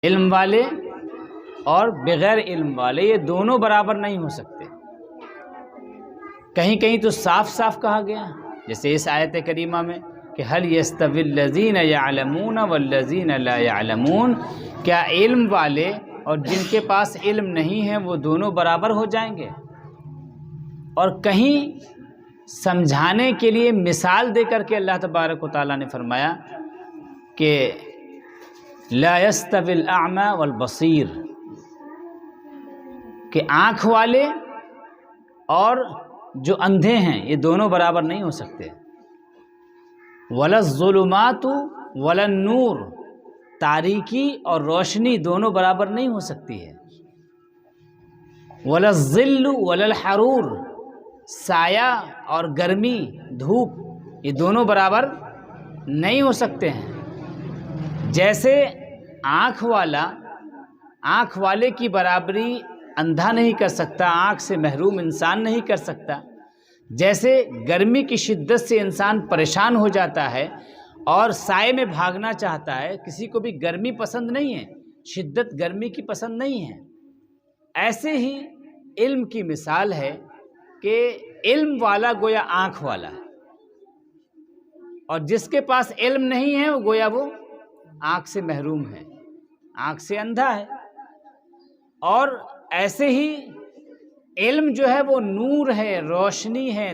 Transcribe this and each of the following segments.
علم والے اور بغیر علم والے یہ دونوں برابر نہیں ہو سکتے۔ کہیں کہیں تو صاف صاف کہا گیا، جیسے اس آیت کریمہ میں کہ هل يستوي الذين يعلمون والذين لا يعلمون، کیا علم والے اور جن کے پاس علم نہیں ہے وہ دونوں برابر ہو جائیں گے؟ اور کہیں سمجھانے کے لیے مثال دے کر کے اللہ تبارک و تعالیٰ نے فرمایا کہ لا يستوي الاعمى والبصیر، کہ آنکھ والے اور جو اندھے ہیں یہ دونوں برابر نہیں ہو سکتے۔ ولا الظلمات ولا النور، تاریکی اور روشنی دونوں برابر نہیں ہو سکتی ہے۔ ولا الظل ولا الحرور، سایہ اور گرمی دھوپ یہ دونوں برابر نہیں ہو سکتے ہیں۔ جیسے آنکھ والے کی برابری اندھا نہیں کر سکتا، آنکھ سے محروم انسان نہیں کر سکتا، جیسے گرمی کی شدت سے انسان پریشان ہو جاتا ہے اور سائے میں بھاگنا چاہتا ہے، کسی کو بھی گرمی پسند نہیں ہے، شدت گرمی کی پسند نہیں ہے، ایسے ہی علم کی مثال ہے کہ علم والا گویا آنکھ والا ہے، اور جس کے پاس علم نہیں ہے وہ گویا وہ آنکھ سے محروم ہے، آنکھ سے اندھا ہے۔ اور ایسے ہی علم جو ہے وہ نور ہے، روشنی ہے،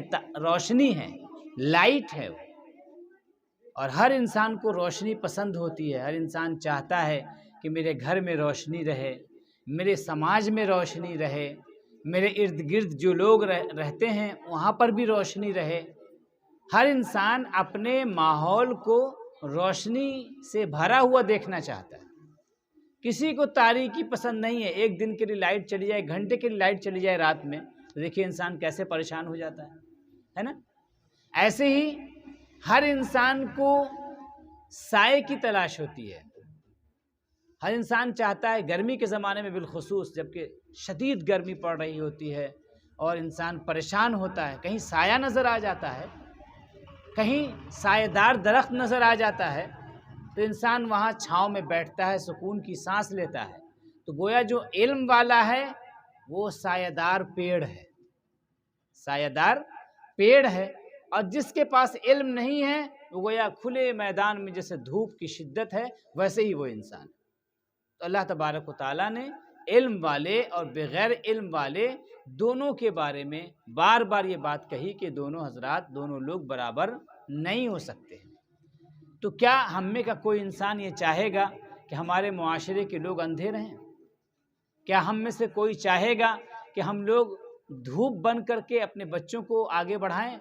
لائٹ ہے، اور ہر انسان کو روشنی پسند ہوتی ہے، ہر انسان چاہتا ہے کہ میرے گھر میں روشنی رہے، میرے سماج میں روشنی رہے، میرے ارد گرد جو لوگ رہتے ہیں وہاں پر بھی روشنی رہے۔ ہر انسان اپنے ماحول کو روشنی سے بھرا ہوا دیکھنا چاہتا ہے، کسی کو تاریکی پسند نہیں ہے۔ ایک دن کے لیے لائٹ چلی جائے، گھنٹے کے لیے لائٹ چلی جائے رات میں، تو دیکھیے انسان کیسے پریشان ہو جاتا ہے نا؟ ایسے ہی ہر انسان کو سائے کی تلاش ہوتی ہے، ہر انسان چاہتا ہے، گرمی کے زمانے میں بالخصوص جبکہ شدید گرمی پڑ رہی ہوتی ہے اور انسان پریشان ہوتا ہے، کہیں سایہ نظر آ جاتا ہے، کہیں سایہ دار درخت نظر آ جاتا ہے تو انسان وہاں چھاؤں میں بیٹھتا ہے، سکون کی سانس لیتا ہے۔ تو گویا جو علم والا ہے وہ سایہ دار پیڑ ہے، سایہ دار پیڑ ہے، اور جس کے پاس علم نہیں ہے وہ گویا کھلے میدان میں جیسے دھوپ کی شدت ہے ویسے ہی وہ انسان۔ تو اللہ تبارک و تعالیٰ نے علم والے اور بغیر علم والے دونوں کے بارے میں بار بار یہ بات کہی کہ دونوں حضرات، دونوں لوگ برابر نہیں ہو سکتے۔ تو کیا ہم میں کا کوئی انسان یہ چاہے گا کہ ہمارے معاشرے کے لوگ اندھے رہیں؟ کیا ہم میں سے کوئی چاہے گا کہ ہم لوگ دھوپ بن کر کے اپنے بچوں کو آگے بڑھائیں؟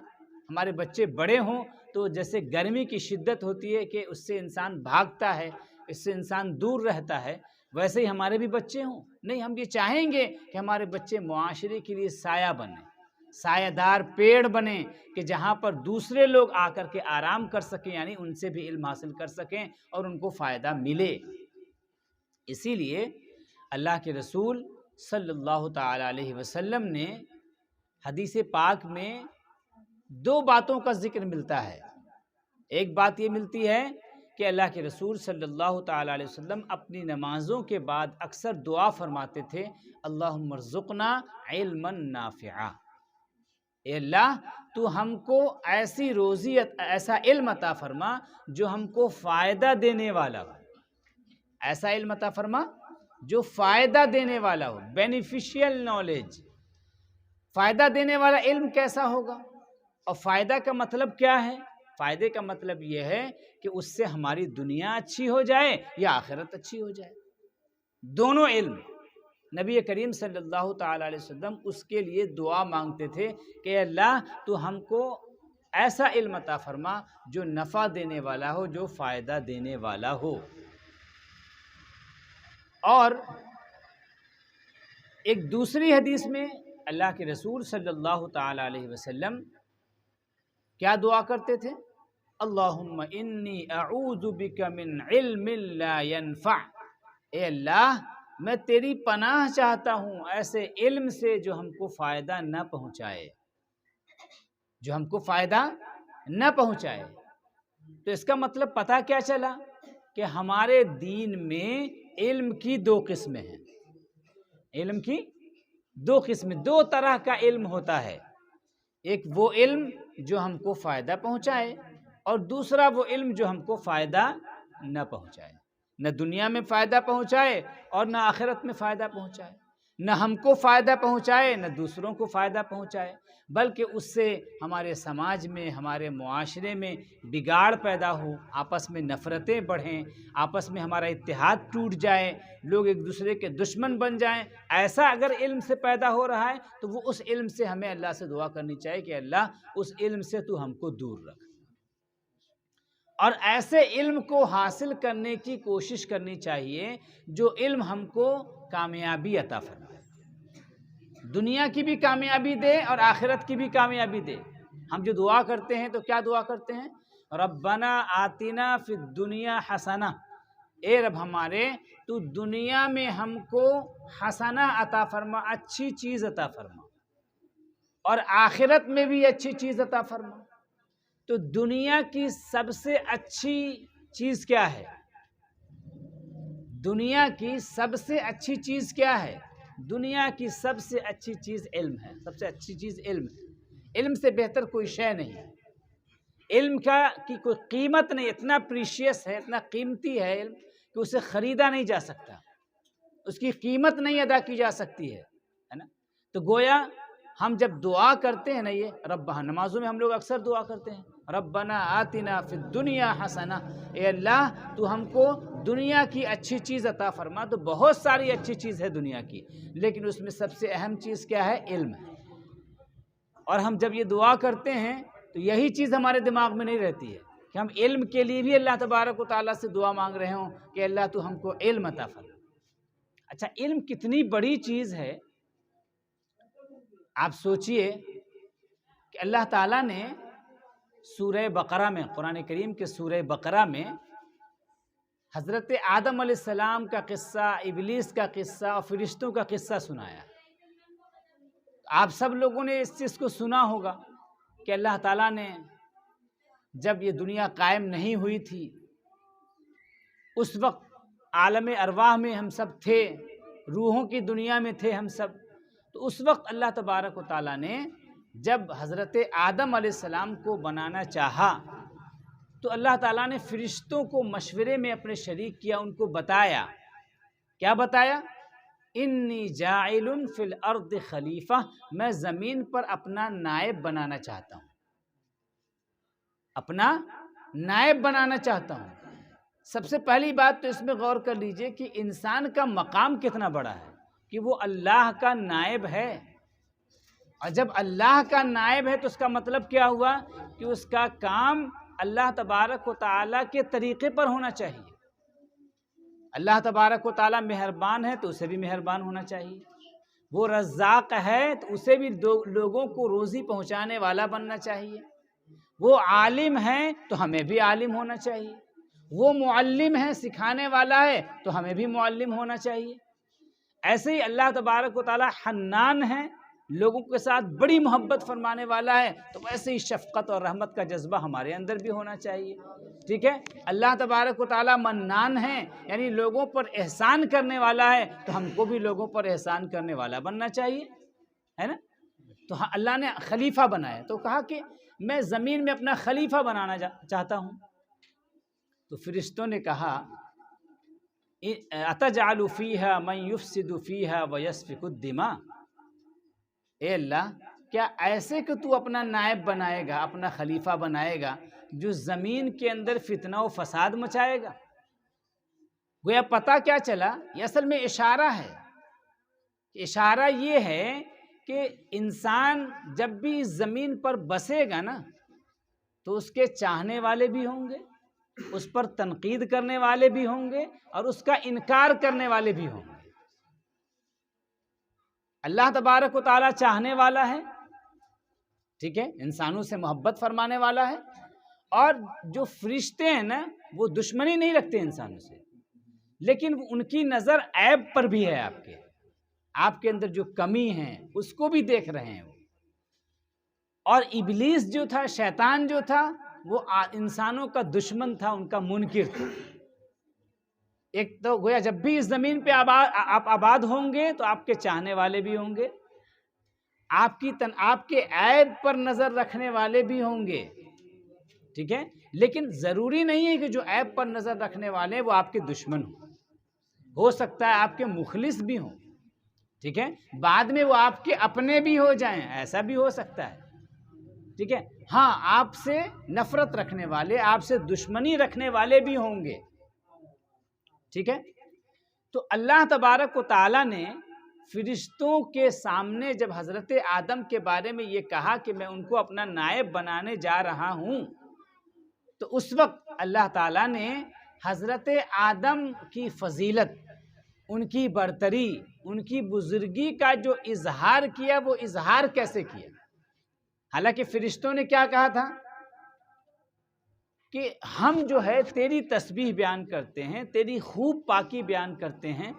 ہمارے بچے بڑے ہوں تو جیسے گرمی کی شدت ہوتی ہے کہ اس سے انسان بھاگتا ہے، اس سے انسان دور رہتا ہے، ویسے ہی ہمارے بھی بچے ہوں؟ نہیں، ہم یہ چاہیں گے کہ ہمارے بچے معاشرے کے لیے سایہ بنیں، سایہ دار پیڑ بنیں، کہ جہاں پر دوسرے لوگ آ کر کے آرام کر سکیں، یعنی ان سے بھی علم حاصل کر سکیں اور ان کو فائدہ ملے۔ اسی لیے اللہ کے رسول صلی اللہ تعالی علیہ وسلم نے حدیث پاک میں دو باتوں کا ذکر ملتا ہے۔ ایک بات یہ ملتی ہے کہ اللہ کے رسول صلی اللہ تعالی علیہ وسلم اپنی نمازوں کے بعد اکثر دعا فرماتے تھے، اللہم ارزقنا علما نافعا، اے اللہ تو ہم کو ایسی روزی، ایسا علم عطا فرما جو ہم کو فائدہ دینے والا ہو، ایسا علم عطا فرما جو فائدہ دینے والا ہو، بینیفیشیل نالج۔ فائدہ دینے والا علم کیسا ہوگا؟ اور فائدہ کا مطلب کیا ہے؟ فائدے کا مطلب یہ ہے کہ اس سے ہماری دنیا اچھی ہو جائے یا آخرت اچھی ہو جائے، دونوں علم۔ نبی کریم صلی اللہ تعالی علیہ وسلم اس کے لیے دعا مانگتے تھے کہ اللہ تو ہم کو ایسا علم عطا فرما جو نفع دینے والا ہو، جو فائدہ دینے والا ہو۔ اور ایک دوسری حدیث میں اللہ کے رسول صلی اللہ تعالی علیہ وسلم کیا دعا کرتے تھے؟ اللہم انی اعوذ بک من علم لا ینفع، اے اللہ میں تیری پناہ چاہتا ہوں ایسے علم سے جو ہم کو فائدہ نہ پہنچائے، جو ہم کو فائدہ نہ پہنچائے۔ تو اس کا مطلب پتہ کیا چلا کہ ہمارے دین میں علم کی دو قسمیں ہیں، علم کی دو قسمیں، دو طرح کا علم ہوتا ہے، ایک وہ علم جو ہم کو فائدہ پہنچائے اور دوسرا وہ علم جو ہم کو فائدہ نہ پہنچائے، نہ دنیا میں فائدہ پہنچائے اور نہ آخرت میں فائدہ پہنچائے، نہ ہم کو فائدہ پہنچائے نہ دوسروں کو فائدہ پہنچائے، بلکہ اس سے ہمارے سماج میں، ہمارے معاشرے میں بگاڑ پیدا ہو، آپس میں نفرتیں بڑھیں، آپس میں ہمارا اتحاد ٹوٹ جائے، لوگ ایک دوسرے کے دشمن بن جائیں، ایسا اگر علم سے پیدا ہو رہا ہے تو وہ اس علم سے ہمیں اللہ سے دعا کرنی چاہیے کہ اللہ اس علم سے تو ہم کو دور رکھ، اور ایسے علم کو حاصل کرنے کی کوشش کرنی چاہیے جو علم ہم کو کامیابی عطا فرمائے، دنیا کی بھی کامیابی دے اور آخرت کی بھی کامیابی دے۔ ہم جو دعا کرتے ہیں تو کیا دعا کرتے ہیں؟ ربنا آتنا فی الدنیا حسنہ، اے رب ہمارے تو دنیا میں ہم کو حسنہ عطا فرما، اچھی چیز عطا فرما، اور آخرت میں بھی اچھی چیز عطا فرما۔ تو دنیا کی سب سے اچھی چیز کیا ہے؟ دنیا کی سب سے اچھی چیز کیا ہے؟ دنیا کی سب سے اچھی چیز علم ہے، سب سے اچھی چیز علم ہے، علم سے بہتر کوئی شے نہیں ہے، علم کی کوئی قیمت نہیں، اتنا پریشیس ہے، اتنا قیمتی ہے علم کہ اسے خریدا نہیں جا سکتا، اس کی قیمت نہیں ادا کی جا سکتی ہے نا۔ تو گویا ہم جب دعا کرتے ہیں نا، یہ رب، نمازوں میں ہم لوگ اکثر دعا کرتے ہیں ربنا آتنا فی الدنیا حسنہ، اے اللہ تو ہم کو دنیا کی اچھی چیز عطا فرما۔ تو بہت ساری اچھی چیز ہے دنیا کی، لیکن اس میں سب سے اہم چیز کیا ہے؟ علم ہے، اور ہم جب یہ دعا کرتے ہیں تو یہی چیز ہمارے دماغ میں نہیں رہتی ہے کہ ہم علم کے لیے بھی اللہ تبارک و تعالیٰ سے دعا مانگ رہے ہوں کہ اللہ تو ہم کو علم عطا فرما۔ اچھا، علم کتنی بڑی چیز ہے، آپ سوچئے کہ اللہ تعالیٰ نے سورہ بقرہ میں، قرآن کریم کے سورہ بقرہ میں حضرت آدم علیہ السلام کا قصہ، ابلیس کا قصہ اور فرشتوں کا قصہ سنایا۔ آپ سب لوگوں نے اس چیز کو سنا ہوگا کہ اللہ تعالیٰ نے جب یہ دنیا قائم نہیں ہوئی تھی، اس وقت عالم ارواح میں ہم سب تھے، روحوں کی دنیا میں تھے ہم سب، تو اس وقت اللہ تبارک و تعالیٰ نے جب حضرت آدم علیہ السلام کو بنانا چاہا تو اللہ تعالیٰ نے فرشتوں کو مشورے میں اپنے شریک کیا، ان کو بتایا، کیا بتایا؟ انی جاعل فی الارض خلیفہ، میں زمین پر اپنا نائب بنانا چاہتا ہوں، اپنا نائب بنانا چاہتا ہوں۔ سب سے پہلی بات تو اس میں غور کر لیجئے کہ انسان کا مقام کتنا بڑا ہے کہ وہ اللہ کا نائب ہے، اور جب اللہ کا نائب ہے تو اس کا مطلب کیا ہوا کہ اس کا کام اللہ تبارک و تعالیٰ کے طریقے پر ہونا چاہیے۔ اللہ تبارک و تعالیٰ مہربان ہے تو اسے بھی مہربان ہونا چاہیے، وہ رزاق ہے تو اسے بھی لوگوں کو روزی پہنچانے والا بننا چاہیے، وہ عالم ہے تو ہمیں بھی عالم ہونا چاہیے، وہ معلم ہے، سکھانے والا ہے تو ہمیں بھی معلم ہونا چاہیے۔ ایسے ہی اللہ تبارک و تعالیٰ حنان ہے، لوگوں کے ساتھ بڑی محبت فرمانے والا ہے، تو ویسے ہی شفقت اور رحمت کا جذبہ ہمارے اندر بھی ہونا چاہیے، ٹھیک ہے۔ اللہ تبارک و تعالیٰ منان ہے، یعنی لوگوں پر احسان کرنے والا ہے، تو ہم کو بھی لوگوں پر احسان کرنے والا بننا چاہیے، ہے نا۔ تو اللہ نے خلیفہ بنایا تو کہا کہ میں زمین میں اپنا خلیفہ بنانا چاہتا ہوں۔ تو فرشتوں نے کہا اتجعل فیہا من یفسد فیہا ویسفک الدماء، اے اللہ کیا ایسے کہ تو اپنا نائب بنائے گا، اپنا خلیفہ بنائے گا جو زمین کے اندر فتنہ و فساد مچائے گا؟ گویا پتہ کیا چلا، یہ اصل میں اشارہ ہے، اشارہ یہ ہے کہ انسان جب بھی زمین پر بسے گا نا تو اس کے چاہنے والے بھی ہوں گے، اس پر تنقید کرنے والے بھی ہوں گے، اور اس کا انکار کرنے والے بھی ہوں گے۔ اللہ تبارک و تعالیٰ چاہنے والا ہے، ٹھیک ہے، انسانوں سے محبت فرمانے والا ہے، اور جو فرشتے ہیں نا وہ دشمنی نہیں رکھتے انسانوں سے، لیکن ان کی نظر عیب پر بھی ہے، آپ کے اندر جو کمی ہے اس کو بھی دیکھ رہے ہیں وہ۔ اور ابلیس جو تھا، شیطان جو تھا، وہ انسانوں کا دشمن تھا، ان کا منکر تھا، ایک تو گویا جب بھی اس زمین پہ آپ آباد ہوں گے تو آپ کے چاہنے والے بھی ہوں گے، آپ کے عیب پر نظر رکھنے والے بھی ہوں گے، ٹھیک ہے، لیکن ضروری نہیں ہے کہ جو عیب پر نظر رکھنے والے وہ آپ کے دشمن ہو سکتا ہے آپ کے مخلص بھی ہوں، ٹھیک ہے، بعد میں وہ آپ کے اپنے بھی ہو جائیں، ایسا بھی ہو سکتا ہے، ٹھیک ہے، ہاں آپ سے نفرت رکھنے والے، آپ سے دشمنی رکھنے والے بھی ہوں گے، ٹھیک ہے۔ تو اللہ تبارک و تعالیٰ نے فرشتوں کے سامنے جب حضرت آدم کے بارے میں یہ کہا کہ میں ان کو اپنا نائب بنانے جا رہا ہوں، تو اس وقت اللہ تعالیٰ نے حضرت آدم کی فضیلت، ان کی برتری، ان کی بزرگی کا جو اظہار کیا، وہ اظہار کیسے کیا؟ حالانکہ فرشتوں نے کیا کہا تھا کہ ہم جو ہے تیری تسبیح بیان کرتے ہیں، تیری خوب پاکی بیان کرتے ہیں،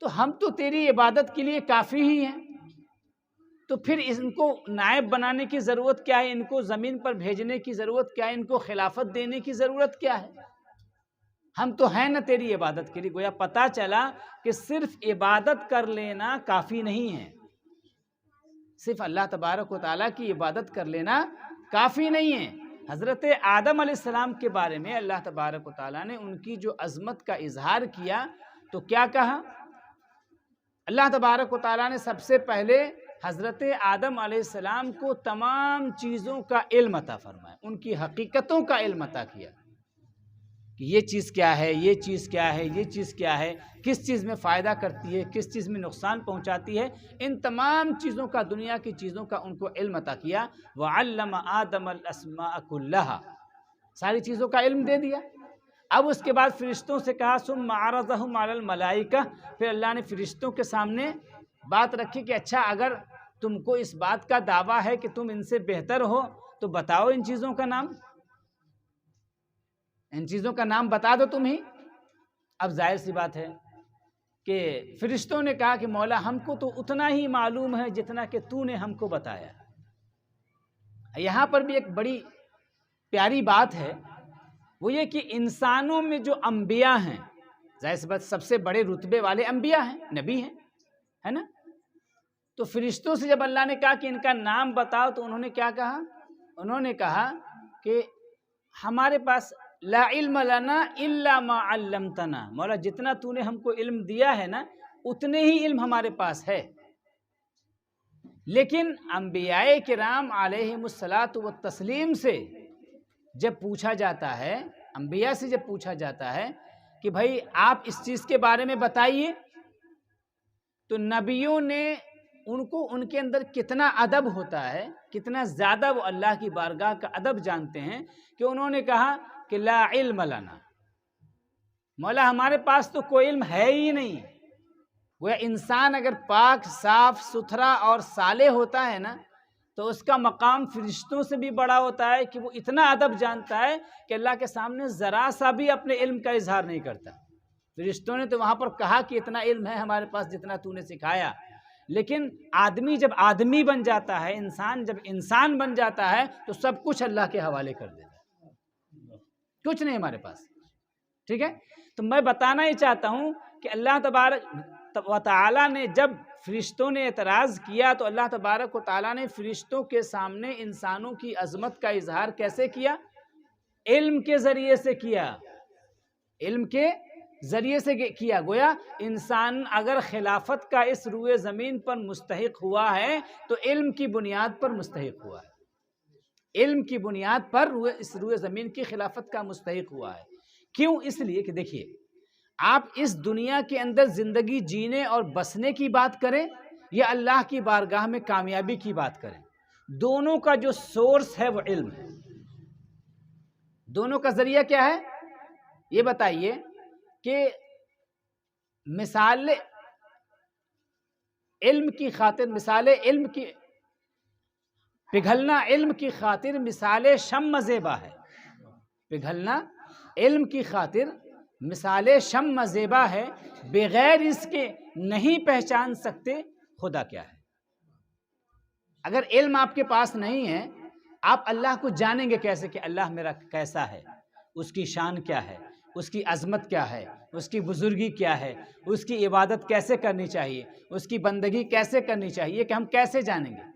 تو ہم تو تیری عبادت کے لیے کافی ہی ہیں، تو پھر ان کو نائب بنانے کی ضرورت کیا ہے؟ ان کو زمین پر بھیجنے کی ضرورت کیا ہے؟ ان کو خلافت دینے کی ضرورت کیا ہے؟ ہم تو ہیں نا تیری عبادت کے لیے۔ گویا پتہ چلا کہ صرف عبادت کر لینا کافی نہیں ہے، صرف اللہ تبارک و تعالیٰ کی عبادت کر لینا کافی نہیں ہے۔ حضرت آدم علیہ السلام کے بارے میں اللہ تبارک و تعالیٰ نے ان کی جو عظمت کا اظہار کیا تو کیا کہا؟ اللہ تبارک و تعالیٰ نے سب سے پہلے حضرت آدم علیہ السلام کو تمام چیزوں کا علم عطا فرمایا، ان کی حقیقتوں کا علم عطا کیا کہ یہ چیز کیا ہے، یہ چیز کیا ہے، یہ چیز کیا ہے، کس چیز میں فائدہ کرتی ہے، کس چیز میں نقصان پہنچاتی ہے، ان تمام چیزوں کا، دنیا کی چیزوں کا ان کو علم عطا کیا۔ وَعَلَّمَ آدَمَ الْأَسْمَاءَ كُلَّهَا، ساری چیزوں کا علم دے دیا۔ اب اس کے بعد فرشتوں سے کہا ثُمَّ عَرَضَهُمْ عَلَى الْمَلَائِكَةِ، پھر اللہ نے فرشتوں کے سامنے بات رکھی کہ اچھا اگر تم کو اس بات کا دعویٰ ہے کہ تم ان سے بہتر ہو تو بتاؤ ان چیزوں کا نام، ان چیزوں کا نام بتا دو تم ہی۔ اب ظاہر سی بات ہے کہ فرشتوں نے کہا کہ مولا ہم کو تو اتنا ہی معلوم ہے جتنا کہ تو نے ہم کو بتایا۔ یہاں پر بھی ایک بڑی پیاری بات ہے، وہ یہ کہ انسانوں میں جو انبیاء ہیں، ظاہر سی بات سب سے بڑے رتبے والے انبیاء ہیں، نبی ہیں، ہے نا؟ تو فرشتوں سے جب اللہ نے کہا کہ ان کا نام بتاؤ تو انہوں نے کیا کہا؟ انہوں نے کہا کہ ہمارے پاس لا علم لنا الا ما علمتنا، مولا جتنا تو نے ہم کو علم دیا ہے نا اتنے ہی علم ہمارے پاس ہے۔ لیکن انبیاء کرام علیہم الصلاۃ والتسلیم سے جب پوچھا جاتا ہے، انبیاء سے جب پوچھا جاتا ہے کہ بھائی آپ اس چیز کے بارے میں بتائیے، تو نبیوں نے ان کو ان کے اندر کتنا ادب ہوتا ہے، کتنا زیادہ وہ اللہ کی بارگاہ کا ادب جانتے ہیں کہ انہوں نے کہا کہ لا علم لنا، مولا ہمارے پاس تو کوئی علم ہے ہی نہیں۔ وہ انسان اگر پاک، صاف ستھرا اور صالح ہوتا ہے نا تو اس کا مقام فرشتوں سے بھی بڑا ہوتا ہے کہ وہ اتنا ادب جانتا ہے کہ اللہ کے سامنے ذرا سا بھی اپنے علم کا اظہار نہیں کرتا۔ فرشتوں نے تو وہاں پر کہا کہ اتنا علم ہے ہمارے پاس جتنا تو نے سکھایا، لیکن آدمی جب آدمی بن جاتا ہے، انسان جب انسان بن جاتا ہے تو سب کچھ اللہ کے حوالے کر دیتا ہے، کچھ نہیں ہمارے پاس، ٹھیک ہے؟ تو میں بتانا ہی چاہتا ہوں کہ اللہ تبارک و تعالیٰ نے جب فرشتوں نے اعتراض کیا تو اللہ تبارک و تعالیٰ نے فرشتوں کے سامنے انسانوں کی عظمت کا اظہار کیسے کیا؟ علم کے ذریعے سے کیا، علم کے ذریعے سے کیا۔ گویا انسان اگر خلافت کا اس روئے زمین پر مستحق ہوا ہے تو علم کی بنیاد پر مستحق ہوا ہے، علم کی بنیاد پر اس روئے زمین کی خلافت کا مستحق ہوا ہے۔ کیوں؟ اس لیے کہ دیکھیے آپ اس دنیا کے اندر زندگی جینے اور بسنے کی بات کریں یا اللہ کی بارگاہ میں کامیابی کی بات کریں، دونوں کا جو سورس ہے وہ علم ہے۔ دونوں کا ذریعہ کیا ہے یہ بتائیے کہ مثال علم کی خاطر، مثال علم کی پگھلنا علم کی خاطر مثال شمع زیبا ہے، پگھلنا علم کی خاطر مثال شمع زیبا ہے، بغیر اس کے نہیں پہچان سکتے خدا کیا ہے۔ اگر علم آپ کے پاس نہیں ہے آپ اللہ کو جانیں گے کیسے کہ اللہ میرا کیسا ہے، اس کی شان کیا ہے، اس کی عظمت کیا ہے، اس کی بزرگی کیا ہے، اس کی عبادت کیسے کرنی چاہیے، اس کی بندگی کیسے کرنی چاہیے، کہ ہم کیسے جانیں گے؟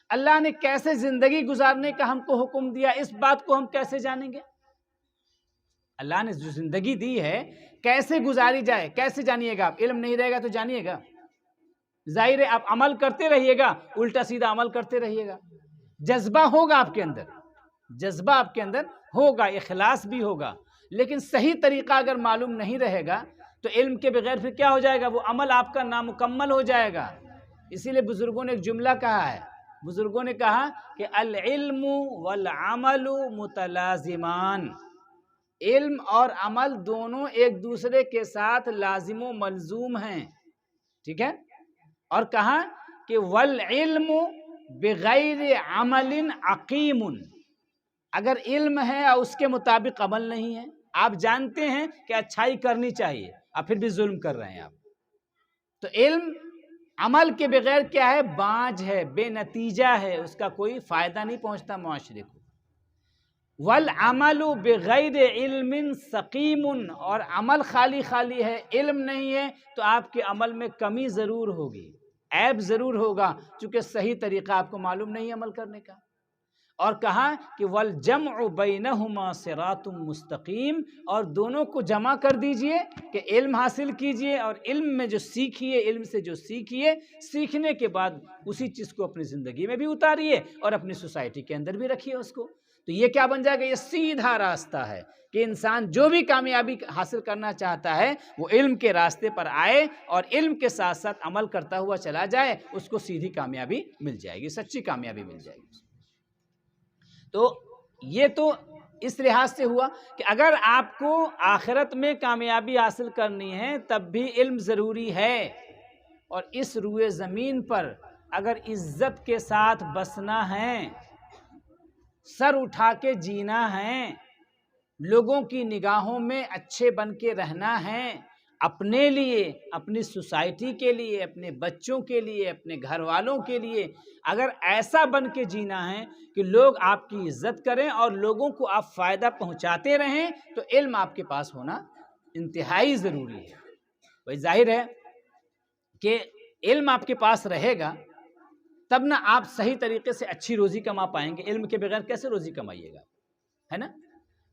اللہ نے کیسے زندگی گزارنے کا ہم کو حکم دیا، اس بات کو ہم کیسے جانیں گے؟ اللہ نے جو زندگی دی ہے کیسے گزاری جائے کیسے جانیے گا آپ؟ علم نہیں رہے گا تو جانیے گا؟ ظاہر ہے آپ عمل کرتے رہیے گا، الٹا سیدھا عمل کرتے رہیے گا، جذبہ ہوگا آپ کے اندر، جذبہ آپ کے اندر ہوگا، اخلاص بھی ہوگا، لیکن صحیح طریقہ اگر معلوم نہیں رہے گا تو علم کے بغیر پھر کیا ہو جائے گا؟ وہ عمل آپ کا نامکمل ہو جائے گا۔ اسی لیے بزرگوں نے ایک جملہ کہا ہے، بزرگوں نے کہا کہ العلم والعمل متلازمان، علم اور عمل دونوں ایک دوسرے کے ساتھ لازم و ملزوم ہیں، ٹھیک ہے؟ اور کہا کہ والعلم بغیر عمل عقیم، اگر علم ہے اور اس کے مطابق عمل نہیں ہے، آپ جانتے ہیں کہ اچھائی کرنی چاہیے اور پھر بھی ظلم کر رہے ہیں آپ، تو علم عمل کے بغیر کیا ہے؟ بانجھ ہے، بے نتیجہ ہے، اس کا کوئی فائدہ نہیں پہنچتا معاشرے کو۔ والعمل بغیر علم سقیم، اور عمل خالی خالی ہے، علم نہیں ہے تو آپ کے عمل میں کمی ضرور ہوگی، عیب ضرور ہوگا، چونکہ صحیح طریقہ آپ کو معلوم نہیں عمل کرنے کا۔ اور کہا کہ والجمع بینہما صراط مستقیم، اور دونوں کو جمع کر دیجئے کہ علم حاصل کیجئے، اور علم میں جو سیکھیے، علم سے جو سیکھیے، سیکھنے کے بعد اسی چیز کو اپنی زندگی میں بھی اتاریے اور اپنی سوسائٹی کے اندر بھی رکھیے اس کو، تو یہ کیا بن جائے گا؟ یہ سیدھا راستہ ہے کہ انسان جو بھی کامیابی حاصل کرنا چاہتا ہے وہ علم کے راستے پر آئے اور علم کے ساتھ ساتھ عمل کرتا ہوا چلا جائے، اس کو سیدھی کامیابی مل جائے گی، سچی کامیابی مل جائے گی۔ تو یہ تو اس لحاظ سے ہوا کہ اگر آپ کو آخرت میں کامیابی حاصل کرنی ہے تب بھی علم ضروری ہے، اور اس روئے زمین پر اگر عزت کے ساتھ بسنا ہے، سر اٹھا کے جینا ہے، لوگوں کی نگاہوں میں اچھے بن کے رہنا ہے، اپنے لیے، اپنی سوسائٹی کے لیے، اپنے بچوں کے لیے، اپنے گھر والوں کے لیے اگر ایسا بن کے جینا ہے کہ لوگ آپ کی عزت کریں اور لوگوں کو آپ فائدہ پہنچاتے رہیں، تو علم آپ کے پاس ہونا انتہائی ضروری ہے۔ بھائی ظاہر ہے کہ علم آپ کے پاس رہے گا تب نہ آپ صحیح طریقے سے اچھی روزی کما پائیں گے، علم کے بغیر کیسے روزی کمائیے گا، ہے نا؟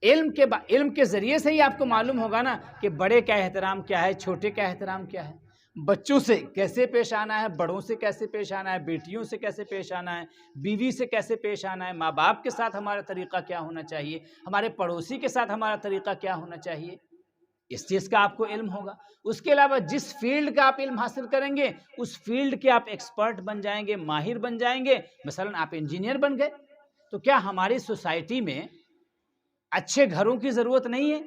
علم کے ذریعے سے ہی آپ کو معلوم ہوگا نا کہ بڑے کا احترام کیا ہے، چھوٹے کا احترام کیا ہے، بچوں سے کیسے پیش آنا ہے، بڑوں سے کیسے پیش آنا ہے، بیٹیوں سے کیسے پیش آنا ہے، بیوی سے کیسے پیش آنا ہے، ماں باپ کے ساتھ ہمارا طریقہ کیا ہونا چاہیے، ہمارے پڑوسی کے ساتھ ہمارا طریقہ کیا ہونا چاہیے، اس چیز کا آپ کو علم ہوگا۔ اس کے علاوہ جس فیلڈ کا آپ علم حاصل کریں گے اس فیلڈ کے آپ ایکسپرٹ بن جائیں گے، ماہر بن جائیں گے، مثلا آپ انجینئر بن گئے تو کیا ہماری سوسائٹی میں اچھے گھروں کی ضرورت نہیں ہے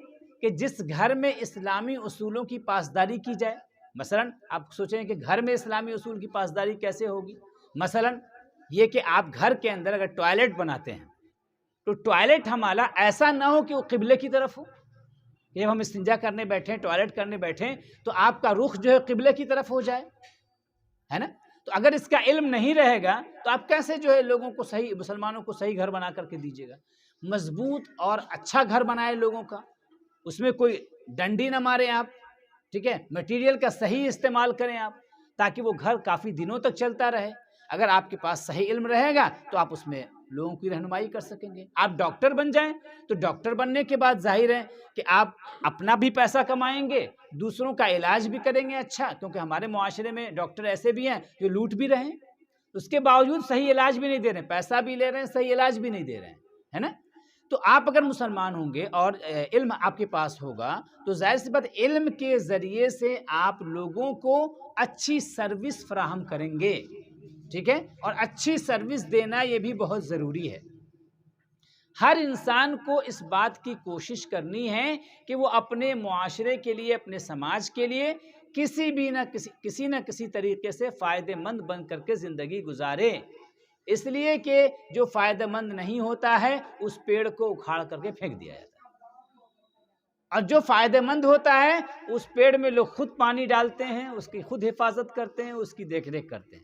کہ جس گھر میں اسلامی اصولوں کی پاسداری کی جائے؟ مثلا آپ سوچیں کہ گھر میں اسلامی اصول کی پاسداری کیسے ہوگی؟ مثلا یہ کہ آپ گھر کے اندر اگر ٹوائلٹ بناتے ہیں تو ٹوائلٹ ہمارا ایسا نہ ہو کہ وہ قبلے کی طرف ہو، کہ جب ہم استنجا کرنے بیٹھیں، ٹوائلٹ کرنے بیٹھیں تو آپ کا رخ جو ہے قبلے کی طرف ہو جائے، ہے نا؟ تو اگر اس کا علم نہیں رہے گا تو آپ کیسے جو ہے لوگوں کو صحیح، مسلمانوں کو صحیح گھر بنا کر کے دیجیے گا؟ مضبوط اور اچھا گھر بنائے لوگوں کا، اس میں کوئی ڈنڈی نہ مارے آپ، ٹھیک ہے، مٹیریل کا صحیح استعمال کریں آپ تاکہ وہ گھر کافی دنوں تک چلتا رہے۔ اگر آپ کے پاس صحیح علم رہے گا تو آپ اس میں لوگوں کی رہنمائی کر سکیں گے۔ آپ ڈاکٹر بن جائیں تو ڈاکٹر بننے کے بعد ظاہر ہے کہ آپ اپنا بھی پیسہ کمائیں گے، دوسروں کا علاج بھی کریں گے اچھا، کیونکہ ہمارے معاشرے میں ڈاکٹر ایسے بھی ہیں جو لوٹ بھی رہے ہیں، اس کے باوجود صحیح علاج بھی نہیں دے رہے ہیں، پیسہ بھی لے رہے ہیں، صحیح علاج بھی نہیں دے رہے ہیں، ہے نا؟ تو آپ اگر مسلمان ہوں گے اور علم آپ کے پاس ہوگا تو ظاہر سی بات علم کے ذریعے سے آپ لوگوں کو اچھی سروس فراہم کریں گے، ٹھیک ہے؟ اور اچھی سروس دینا یہ بھی بہت ضروری ہے۔ ہر انسان کو اس بات کی کوشش کرنی ہے کہ وہ اپنے معاشرے کے لیے، اپنے سماج کے لیے کسی نہ کسی طریقے سے فائدہ مند بن کر کے زندگی گزارے، اس لیے کہ جو فائدہ مند نہیں ہوتا ہے اس پیڑ کو اکھاڑ کر کے پھینک دیا جاتا ہے، اور جو فائدہ مند ہوتا ہے اس پیڑ میں لوگ خود پانی ڈالتے ہیں، اس کی خود حفاظت کرتے ہیں، اس کی دیکھ ریکھ کرتے ہیں۔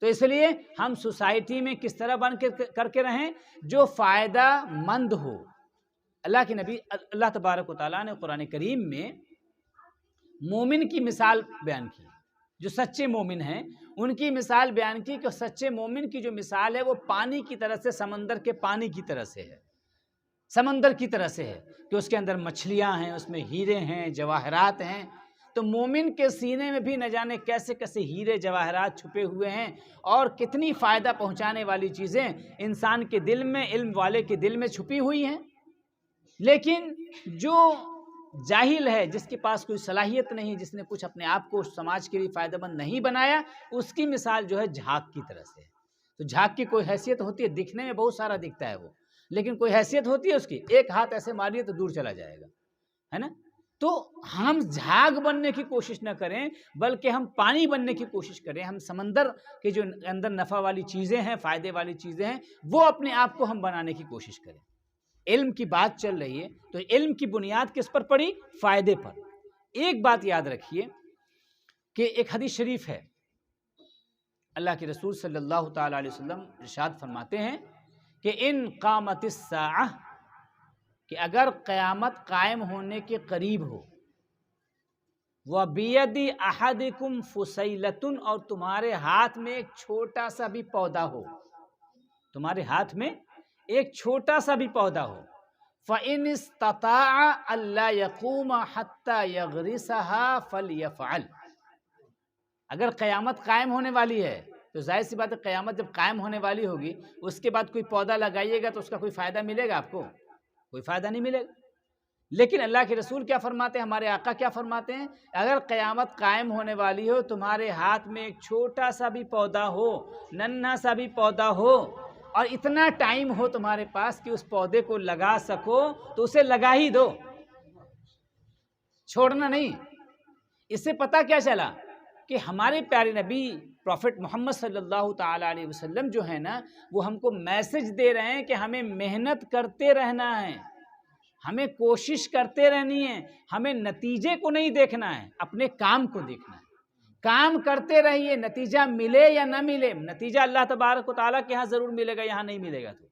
تو اس لیے ہم سوسائٹی میں کس طرح بن کر کے رہیں جو فائدہ مند ہو، اللہ کے نبی اللہ تبارک و تعالیٰ نے قرآن کریم میں مومن کی مثال بیان کی، جو سچے مومن ہیں ان کی مثال بیان کی کہ سچے مومن کی جو مثال ہے وہ پانی کی طرح سے، سمندر کے پانی کی طرح سے ہے، سمندر کی طرح سے ہے کہ اس کے اندر مچھلیاں ہیں، اس میں ہیرے ہیں، جواہرات ہیں۔ تو مومن کے سینے میں بھی نہ جانے کیسے کیسے ہیرے جواہرات چھپے ہوئے ہیں، اور کتنی فائدہ پہنچانے والی چیزیں انسان کے دل میں، علم والے کے دل میں چھپی ہوئی ہیں۔ لیکن جو جاہل ہے، جس کے پاس کوئی صلاحیت نہیں، جس نے کچھ اپنے آپ کو سماج کے لیے فائدہ مند نہیں بنایا، اس کی مثال جو ہے جھاگ کی طرح سے ہے۔ تو جھاگ کی کوئی حیثیت ہوتی ہے، دکھنے میں بہت سارا دکھتا ہے وہ، لیکن کوئی حیثیت ہوتی ہے اس کی، ایک ہاتھ ایسے ماریے تو دور چلا جائے گا، ہے نا؟ تو ہم جھاگ بننے کی کوشش نہ کریں، بلکہ ہم پانی بننے کی کوشش کریں۔ ہم سمندر کے جو اندر نفع والی چیزیں ہیں، فائدے والی چیزیں ہیں، وہ اپنے آپ کو ہم بنانے کی کوشش کریں۔ علم کی بات چل رہی ہے تو علم کی بنیاد کس پر پڑی؟ فائدے پر۔ ایک بات یاد رکھیے کہ ایک حدیث شریف ہے، اللہ کے رسول صلی اللہ تعالی علیہ وسلم ارشاد فرماتے ہیں کہ ان قامت الساعہ، کہ اگر قیامت قائم ہونے کے قریب ہو، وَبِيَدِ أَحَدِكُمْ فُسَيْلَةٌ، اور تمہارے ہاتھ میں ایک چھوٹا سا بھی پودا ہو، تمہارے ہاتھ میں ایک چھوٹا سا بھی پودا ہو، فَإِنِ اسْتَطَاعَ أَلَّا يَقُومَ حَتَّى يَغْرِسَهَا فَلْيَفْعَلْ۔ اگر قیامت قائم ہونے والی ہے تو ظاہر سی بات ہے، قیامت جب قائم ہونے والی ہوگی، اس کے بعد کوئی پودا لگائیے گا تو اس کا کوئی فائدہ ملے گا آپ کو؟ کوئی فائدہ نہیں ملے گا۔ لیکن اللہ کے رسول کیا فرماتے ہیں، ہمارے آقا کیا فرماتے ہیں؟ اگر قیامت قائم ہونے والی ہو، تمہارے ہاتھ میں ایک چھوٹا سا بھی پودا ہو، ننھا سا بھی پودا ہو، اور اتنا ٹائم ہو تمہارے پاس کہ اس پودے کو لگا سکو، تو اسے لگا ہی دو، چھوڑنا نہیں۔ اس سے پتہ کیا چلا کہ ہمارے پیارے نبی پروفٹ محمد صلی اللہ تعالی علیہ وسلم جو ہے نا، وہ ہم کو میسج دے رہے ہیں کہ ہمیں محنت کرتے رہنا ہے، ہمیں کوشش کرتے رہنی ہے، ہمیں نتیجے کو نہیں دیکھنا ہے، اپنے کام کو دیکھنا ہے۔ کام کرتے رہیے، نتیجہ ملے یا نہ ملے، نتیجہ اللہ تبارک و تعالیٰ کے ہاں ضرور ملے گا، یہاں نہیں ملے گا۔ تو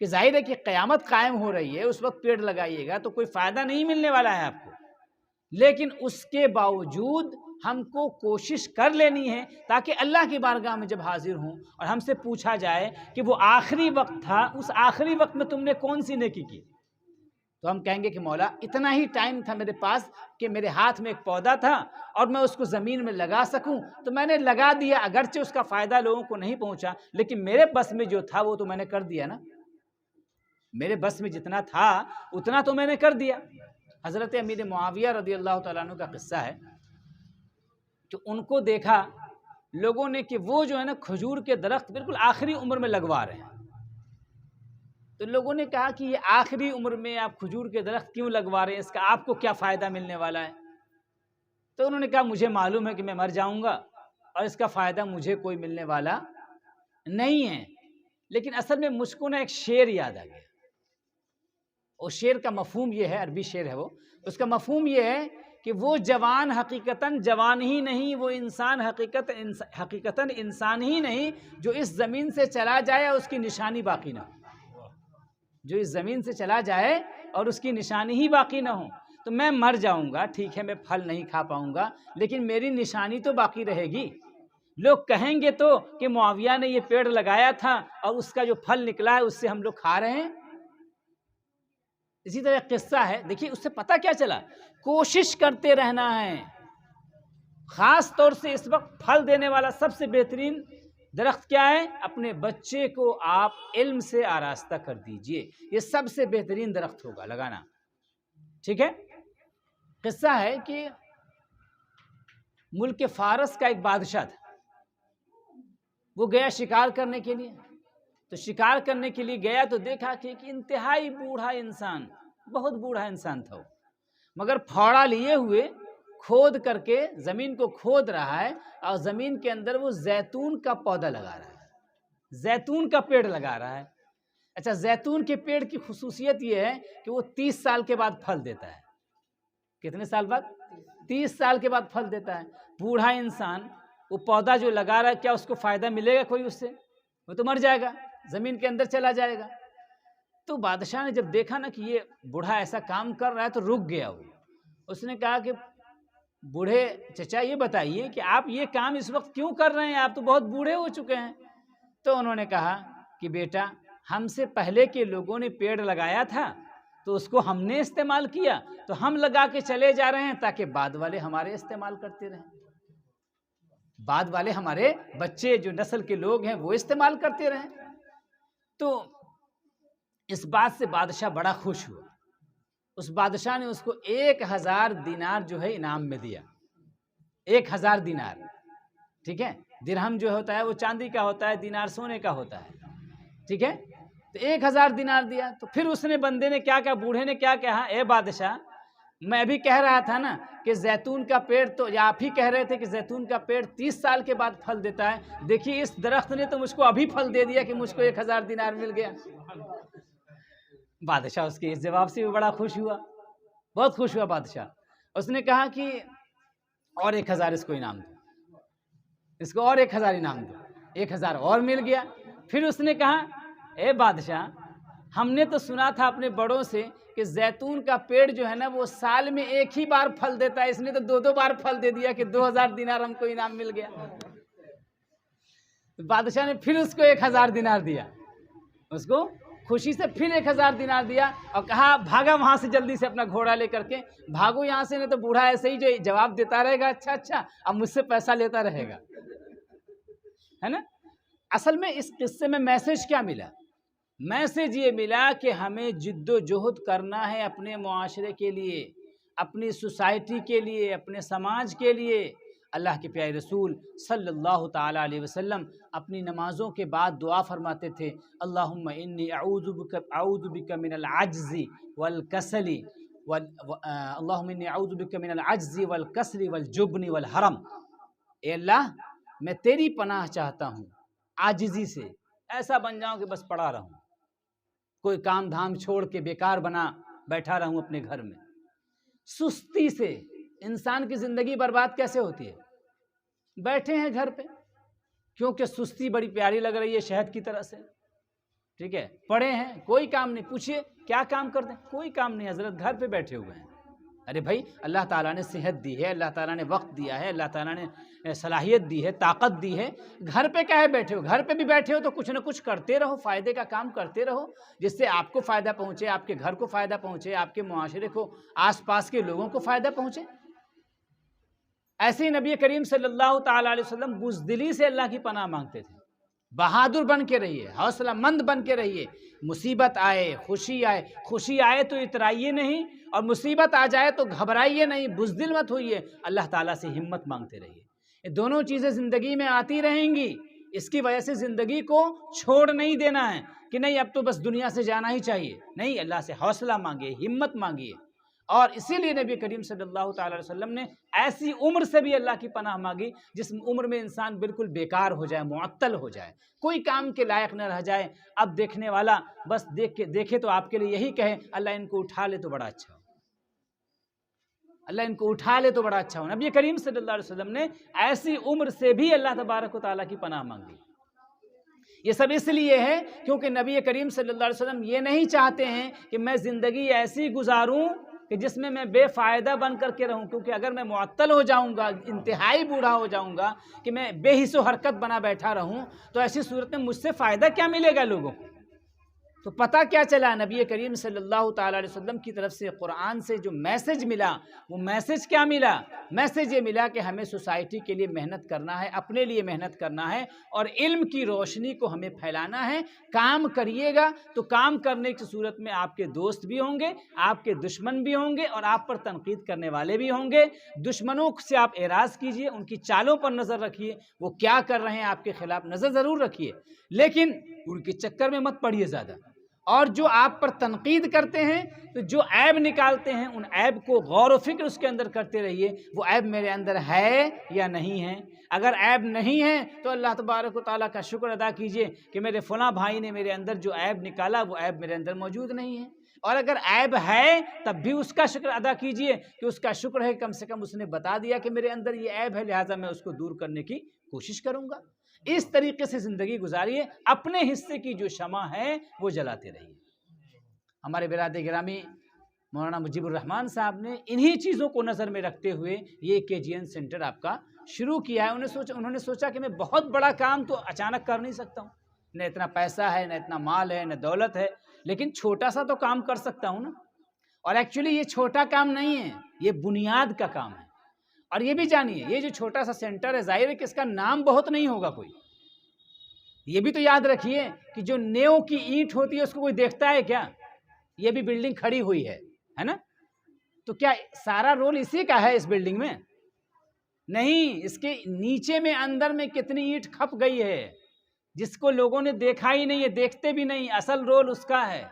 کہ ظاہر ہے کہ قیامت قائم ہو رہی ہے، اس وقت پیڑ لگائیے گا تو کوئی فائدہ نہیں ملنے والا ہے آپ کو، لیکن اس کے باوجود ہم کو کوشش کر لینی ہے، تاکہ اللہ کی بارگاہ میں جب حاضر ہوں اور ہم سے پوچھا جائے کہ وہ آخری وقت تھا، اس آخری وقت میں تم نے کون سی نیکی کی، تو ہم کہیں گے کہ مولا اتنا ہی ٹائم تھا میرے پاس کہ میرے ہاتھ میں ایک پودا تھا اور میں اس کو زمین میں لگا سکوں تو میں نے لگا دیا، اگرچہ اس کا فائدہ لوگوں کو نہیں پہنچا، لیکن میرے بس میں جو تھا وہ تو میں نے کر دیا نا، میرے بس میں جتنا تھا اتنا تو میں نے کر دیا۔ حضرت امیر معاویہ رضی اللہ تعالیٰ عنہ کا قصہ ہے کہ ان کو دیکھا لوگوں نے کہ وہ جو ہے نا کھجور کے درخت بالکل آخری عمر میں لگوا رہے ہیں، تو لوگوں نے کہا کہ یہ آخری عمر میں آپ کھجور کے درخت کیوں لگوا رہے ہیں، اس کا آپ کو کیا فائدہ ملنے والا ہے؟ تو انہوں نے کہا مجھے معلوم ہے کہ میں مر جاؤں گا اور اس کا فائدہ مجھے کوئی ملنے والا نہیں ہے، لیکن اصل میں مجھ کو نا ایک شعر یاد آ گیا، اور شعر کا مفہوم یہ ہے، عربی شعر ہے وہ، اس کا مفہوم یہ ہے کہ وہ جوان حقیقتاً جوان ہی نہیں، وہ انسان حقیقتاً انسان ہی نہیں جو اس زمین سے چلا جائے اور اس کی نشانی باقی نہ ہو، جو اس زمین سے چلا جائے اور اس کی نشانی ہی باقی نہ ہو۔ تو میں مر جاؤں گا، ٹھیک ہے، میں پھل نہیں کھا پاؤں گا، لیکن میری نشانی تو باقی رہے گی، لوگ کہیں گے تو کہ معاویہ نے یہ پیڑ لگایا تھا اور اس کا جو پھل نکلا ہے اس سے ہم لوگ کھا رہے ہیں۔ اسی طرح قصہ ہے، دیکھیے اس سے پتہ کیا چلا، کوشش کرتے رہنا ہے۔ خاص طور سے اس وقت پھل دینے والا سب سے بہترین درخت کیا ہے؟ اپنے بچے کو آپ علم سے آراستہ کر دیجئے، یہ سب سے بہترین درخت ہوگا لگانا، ٹھیک ہے؟ قصہ ہے کہ ملک فارس کا ایک بادشاہ تھا، وہ گیا شکار کرنے کے لیے، تو شکار کرنے کے لیے گیا تو دیکھا کہ ایک انتہائی بوڑھا انسان، بہت بوڑھا انسان تھا وہ، مگر پھاوڑا لیے ہوئے کھود کر کے زمین کو کھود رہا ہے اور زمین کے اندر وہ زیتون کا پودا لگا رہا ہے، زیتون کا پیڑ لگا رہا ہے۔ اچھا، زیتون کے پیڑ کی خصوصیت یہ ہے کہ وہ 30 سال کے بعد پھل دیتا ہے۔ کتنے سال بعد؟ 30 سال کے بعد پھل دیتا ہے۔ بوڑھا انسان وہ پودا جو لگا رہا ہے، کیا اس کو فائدہ ملے گا کوئی اس سے؟ وہ تو مر جائے گا، زمین کے اندر چلا جائے گا۔ تو بادشاہ نے جب دیکھا نا کہ یہ بوڑھا ایسا کام کر رہا ہے تو رک گیا وہ. اس نے کہا کہ بوڑھے چچا یہ بتائیے کہ آپ یہ کام اس وقت کیوں کر رہے ہیں, آپ تو بہت بوڑھے ہو چکے ہیں. تو انہوں نے کہا کہ بیٹا ہم سے پہلے کے لوگوں نے پیڑ لگایا تھا تو اس کو ہم نے استعمال کیا, تو ہم لگا کے چلے جا رہے ہیں تاکہ بعد والے ہمارے استعمال کرتے رہیں, بعد والے ہمارے بچے جو نسل کے لوگ ہیں وہ استعمال کرتے رہیں. تو اس بات سے بادشاہ بڑا خوش ہوا. اس بادشاہ نے اس کو 1000 دینار جو ہے انعام میں دیا. 1000 دینار, ٹھیک ہے, درہم جو ہوتا ہے وہ چاندی کا ہوتا ہے, دینار سونے کا ہوتا ہے, ٹھیک ہے. تو 1000 دینار دیا. تو پھر اس نے بندے نے کیا کہا, بوڑھے نے کیا کہا, اے بادشاہ میں ابھی کہہ رہا تھا نا کہ زیتون کا پیڑ, تو یا آپ ہی کہہ رہے تھے کہ زیتون کا پیڑ 30 سال کے بعد پھل دیتا ہے, دیکھیے اس درخت نے تو مجھ کو ابھی پھل دے دیا کہ مجھ کو 1000 دینار مل گیا. بادشاہ اس کے اس جواب سے بھی بڑا خوش ہوا, بہت خوش ہوا بادشاہ. اس نے کہا کہ اور 1000 اس کو انعام دو, اس کو اور 1000 انعام دو. 1000 اور مل گیا. پھر اس نے کہا اے بادشاہ ہم نے تو سنا تھا اپنے بڑوں سے کہ زیتون کا پیڑ جو ہے نا وہ سال میں ایک ہی بار پھل دیتا ہے, اس نے تو 2 بار پھل دے دیا کہ 2000 دینار ہم کو انعام مل گیا. بادشاہ نے پھر اس کو 1000 دینار دیا, اس کو خوشی سے پھر 1000 دینار دیا اور کہا بھاگا وہاں سے جلدی سے اپنا گھوڑا لے کر کے, بھاگو یہاں سے, نہیں تو بوڑھا ایسے ہی جو جواب دیتا رہے گا اچھا اب مجھ سے پیسہ لیتا رہے گا, ہے نا. اصل میں اس قصے میں میسج کیا ملا, میسج یہ ملا کہ ہمیں جد و جہد کرنا ہے اپنے معاشرے کے لیے, اپنی سوسائٹی کے لیے, اپنے سماج کے لیے. اللہ کے پیارے رسول صلی اللہ تعالیٰ علیہ وسلم اپنی نمازوں کے بعد دعا فرماتے تھے, اللہم انی اعوذ بک من العجز والکسل اللہم انی اعوذ بک من العجز والکسل والجبن والحرم. اے اللہ میں تیری پناہ چاہتا ہوں عاجزی سے, ایسا بن جاؤں کہ بس پڑا رہوں, کوئی کام دھام چھوڑ کے بیکار بنا بیٹھا رہوں اپنے گھر میں. سستی سے انسان کی زندگی برباد کیسے ہوتی ہے, بیٹھے ہیں گھر پہ کیونکہ سستی بڑی پیاری لگ رہی ہے شہد کی طرح سے, ٹھیک ہے, پڑے ہیں کوئی کام نہیں. پوچھئے کیا کام کرتے ہیں, کوئی کام نہیں حضرت, گھر پہ بیٹھے ہوئے ہیں. ارے بھائی اللہ تعالیٰ نے صحت دی ہے, اللہ تعالیٰ نے وقت دیا ہے, اللہ تعالیٰ نے صلاحیت دی ہے, طاقت دی ہے, گھر پہ کیا ہے بیٹھے ہو, گھر پہ بھی بیٹھے ہو تو کچھ نہ کچھ کرتے رہو, فائدے کا کام کرتے رہو جس سے آپ کو فائدہ پہنچے, آپ کے گھر کو فائدہ پہنچے, آپ کے معاشرے کو, آس پاس کے لوگوں کو فائدہ پہنچے. ایسے ہی نبی کریم صلی اللہ تعالیٰ علیہ وسلم بزدلی سے اللہ کی پناہ مانگتے تھے. بہادر بن کے رہیے, حوصلہ مند بن کے رہیے. مصیبت آئے, خوشی آئے تو اترائیے نہیں, اور مصیبت آ جائے تو گھبرائیے نہیں, بزدل مت ہوئیے, اللہ تعالیٰ سے ہمت مانگتے رہیے. یہ دونوں چیزیں زندگی میں آتی رہیں گی, اس کی وجہ سے زندگی کو چھوڑ نہیں دینا ہے کہ نہیں اب تو بس دنیا سے جانا ہی چاہیے. نہیں, اللہ سے حوصلہ مانگیے, ہمت مانگیے. اور اسی لیے نبی کریم صلی اللہ تعالیٰ علیہ وسلم نے ایسی عمر سے بھی اللہ کی پناہ مانگی جس عمر میں انسان بالکل بیکار ہو جائے, معطل ہو جائے, کوئی کام کے لائق نہ رہ جائے. اب دیکھنے والا بس دیکھے تو آپ کے لیے یہی کہے اللہ ان کو اٹھا لے تو بڑا اچھا ہو, اللہ ان کو اٹھا لے تو بڑا اچھا ہو. نبی کریم صلی اللہ علیہ وسلم نے ایسی عمر سے بھی اللہ تبارک و تعالیٰ کی پناہ مانگی. یہ سب اس لیے ہے کیونکہ نبی کریم صلی اللہ علیہ وسلم یہ نہیں چاہتے ہیں کہ میں زندگی ایسی گزاروں کہ جس میں بے فائدہ بن کر کے رہوں, کیونکہ اگر میں معطل ہو جاؤں گا, انتہائی بوڑھا ہو جاؤں گا, کہ میں بے حس و حرکت بنا بیٹھا رہوں, تو ایسی صورت میں مجھ سے فائدہ کیا ملے گا لوگوں کو. تو پتہ کیا چلا, نبی کریم صلی اللہ تعالیٰ علیہ وسلم کی طرف سے قرآن سے جو میسج ملا, وہ میسج کیا ملا, میسج یہ ملا کہ ہمیں سوسائٹی کے لیے محنت کرنا ہے, اپنے لیے محنت کرنا ہے, اور علم کی روشنی کو ہمیں پھیلانا ہے. کام کریے گا تو کام کرنے کی صورت میں آپ کے دوست بھی ہوں گے, آپ کے دشمن بھی ہوں گے, اور آپ پر تنقید کرنے والے بھی ہوں گے. دشمنوں سے آپ اعراض کیجئے, ان کی چالوں پر نظر رکھیے, وہ کیا کر رہے ہیں آپ کے خلاف نظر ضرور رکھیے, لیکن ان کے چکر میں مت پڑیے زیادہ. اور جو آپ پر تنقید کرتے ہیں, تو جو عیب نکالتے ہیں, ان عیب کو غور و فکر اس کے اندر کرتے رہیے, وہ عیب میرے اندر ہے یا نہیں ہے. اگر عیب نہیں ہے تو اللہ تبارک و تعالیٰ کا شکر ادا کیجئے کہ میرے فلاں بھائی نے میرے اندر جو عیب نکالا وہ عیب میرے اندر موجود نہیں ہے. اور اگر عیب ہے تب بھی اس کا شکر ادا کیجئے کہ اس کا شکر ہے کم سے کم اس نے بتا دیا کہ میرے اندر یہ عیب ہے, لہٰذا میں اس کو دور کرنے کی کوشش کروں گا. اس طریقے سے زندگی گزاریے, اپنے حصے کی جو شمع ہے وہ جلاتے رہیے. ہمارے برادر گرامی مولانا مجیب الرحمان صاحب نے انہی چیزوں کو نظر میں رکھتے ہوئے یہ KGN سینٹر آپ کا شروع کیا ہے۔ انہوں نے سوچا کہ میں بہت بڑا کام تو اچانک کر نہیں سکتا ہوں، نہ اتنا پیسہ ہے، نہ اتنا مال ہے، نہ دولت ہے، لیکن چھوٹا سا تو کام کر سکتا ہوں نا۔ اور ایکچولی یہ چھوٹا کام نہیں ہے، یہ بنیاد کا کام ہے۔ اور یہ بھی جانیے، یہ جو چھوٹا سا سینٹر ہے، ظاہر ہے کہ اس کا نام بہت نہیں ہوگا کوئی، یہ بھی تو یاد رکھیے کہ جو نیو کی اینٹ ہوتی ہے اس کو کوئی دیکھتا ہے کیا؟ یہ بھی بلڈنگ کھڑی ہوئی ہے نا؟ تو کیا سارا رول اسی کا ہے اس بلڈنگ میں؟ نہیں، اس کے نیچے میں اندر میں کتنی اینٹ کھپ گئی ہے جس کو لوگوں نے دیکھا ہی نہیں ہے، دیکھتے بھی نہیں، اصل رول اس کا ہے۔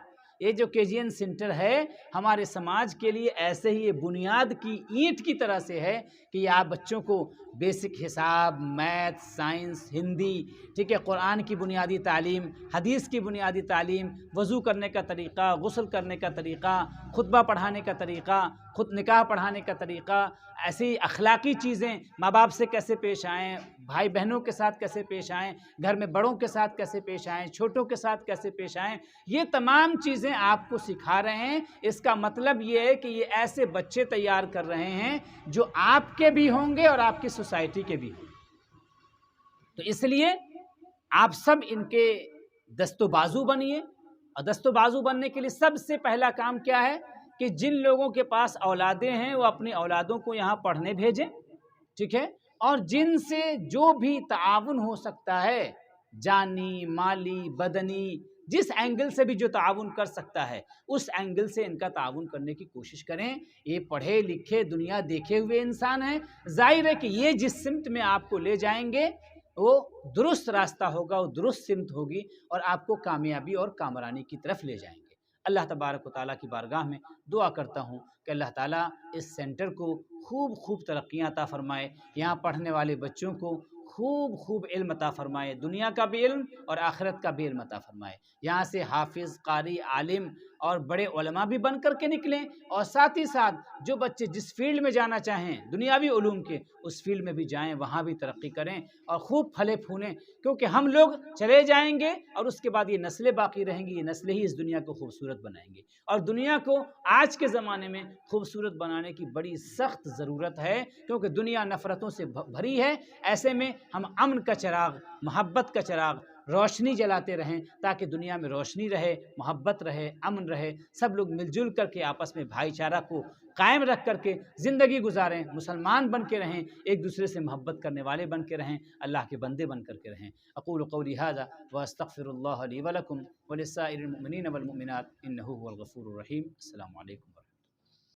یہ جو KGN سینٹر ہے ہمارے سماج کے لیے ایسے ہی یہ بنیاد کی اینٹ کی طرح سے ہے کہ یہ آپ بچوں کو بیسک حساب، میتھ، سائنس، ہندی، ٹھیک ہے، قرآن کی بنیادی تعلیم، حدیث کی بنیادی تعلیم، وضو کرنے کا طریقہ، غسل کرنے کا طریقہ، خطبہ پڑھانے کا طریقہ، خود نکاح پڑھانے کا طریقہ، ایسی اخلاقی چیزیں، ماں باپ سے کیسے پیش آئیں، بھائی بہنوں کے ساتھ کیسے پیش آئیں، گھر میں بڑوں کے ساتھ کیسے پیش آئیں، چھوٹوں کے ساتھ کیسے پیش آئیں، یہ تمام چیزیں آپ کو سکھا رہے ہیں۔ اس کا مطلب یہ ہے کہ یہ ایسے بچے تیار کر رہے ہیں جو آپ کے بھی ہوں گے اور آپ کی سوسائٹی کے بھی ہوں گے۔ تو اس لیے آپ سب ان کے دست و بازو بنیے، اور دست و بازو بننے کے لیے سب سے پہلا کام کیا ہے کہ جن لوگوں کے پاس اولادیں ہیں وہ اپنی اولادوں کو یہاں پڑھنے بھیجیں، ٹھیک ہے، اور جن سے جو بھی تعاون ہو سکتا ہے، جانی، مالی، بدنی، جس اینگل سے بھی جو تعاون کر سکتا ہے اس اینگل سے ان کا تعاون کرنے کی کوشش کریں۔ یہ پڑھے لکھے دنیا دیکھے ہوئے انسان ہیں، ظاہر ہے کہ یہ جس سمت میں آپ کو لے جائیں گے وہ درست راستہ ہوگا، وہ درست سمت ہوگی اور آپ کو کامیابی اور کامرانی کی طرف لے جائیں گے۔ اللہ تبارک و تعالیٰ کی بارگاہ میں دعا کرتا ہوں کہ اللہ تعالیٰ اس سینٹر کو خوب ترقیاں عطا فرمائے، یہاں پڑھنے والے بچوں کو خوب علم عطا فرمائے، دنیا کا بھی علم اور آخرت کا بھی علم عطا فرمائے، یہاں سے حافظ، قاری، عالم اور بڑے علماء بھی بن کر کے نکلیں، اور ساتھ ہی ساتھ جو بچے جس فیلڈ میں جانا چاہیں دنیاوی علوم کے، اس فیلڈ میں بھی جائیں، وہاں بھی ترقی کریں اور خوب پھلے پھولیں، کیونکہ ہم لوگ چلے جائیں گے اور اس کے بعد یہ نسلیں باقی رہیں گی، یہ نسلیں ہی اس دنیا کو خوبصورت بنائیں گی، اور دنیا کو آج کے زمانے میں خوبصورت بنانے کی بڑی سخت ضرورت ہے، کیونکہ دنیا نفرتوں سے بھری ہے۔ ایسے میں ہم امن کا چراغ، محبت کا چراغ، روشنی جلاتے رہیں تاکہ دنیا میں روشنی رہے، محبت رہے، امن رہے، سب لوگ مل جل کر کے آپس میں بھائی چارہ کو قائم رکھ کر کے زندگی گزاریں، مسلمان بن کے رہیں، ایک دوسرے سے محبت کرنے والے بن کے رہیں، اللہ کے بندے بن کر کے رہیں۔ اقول قولی ھذا واستغفر اللہ لی ولکم ولسائر المؤمنین والمؤمنات انہ هو الغفور الرحیم۔ السلام علیکم۔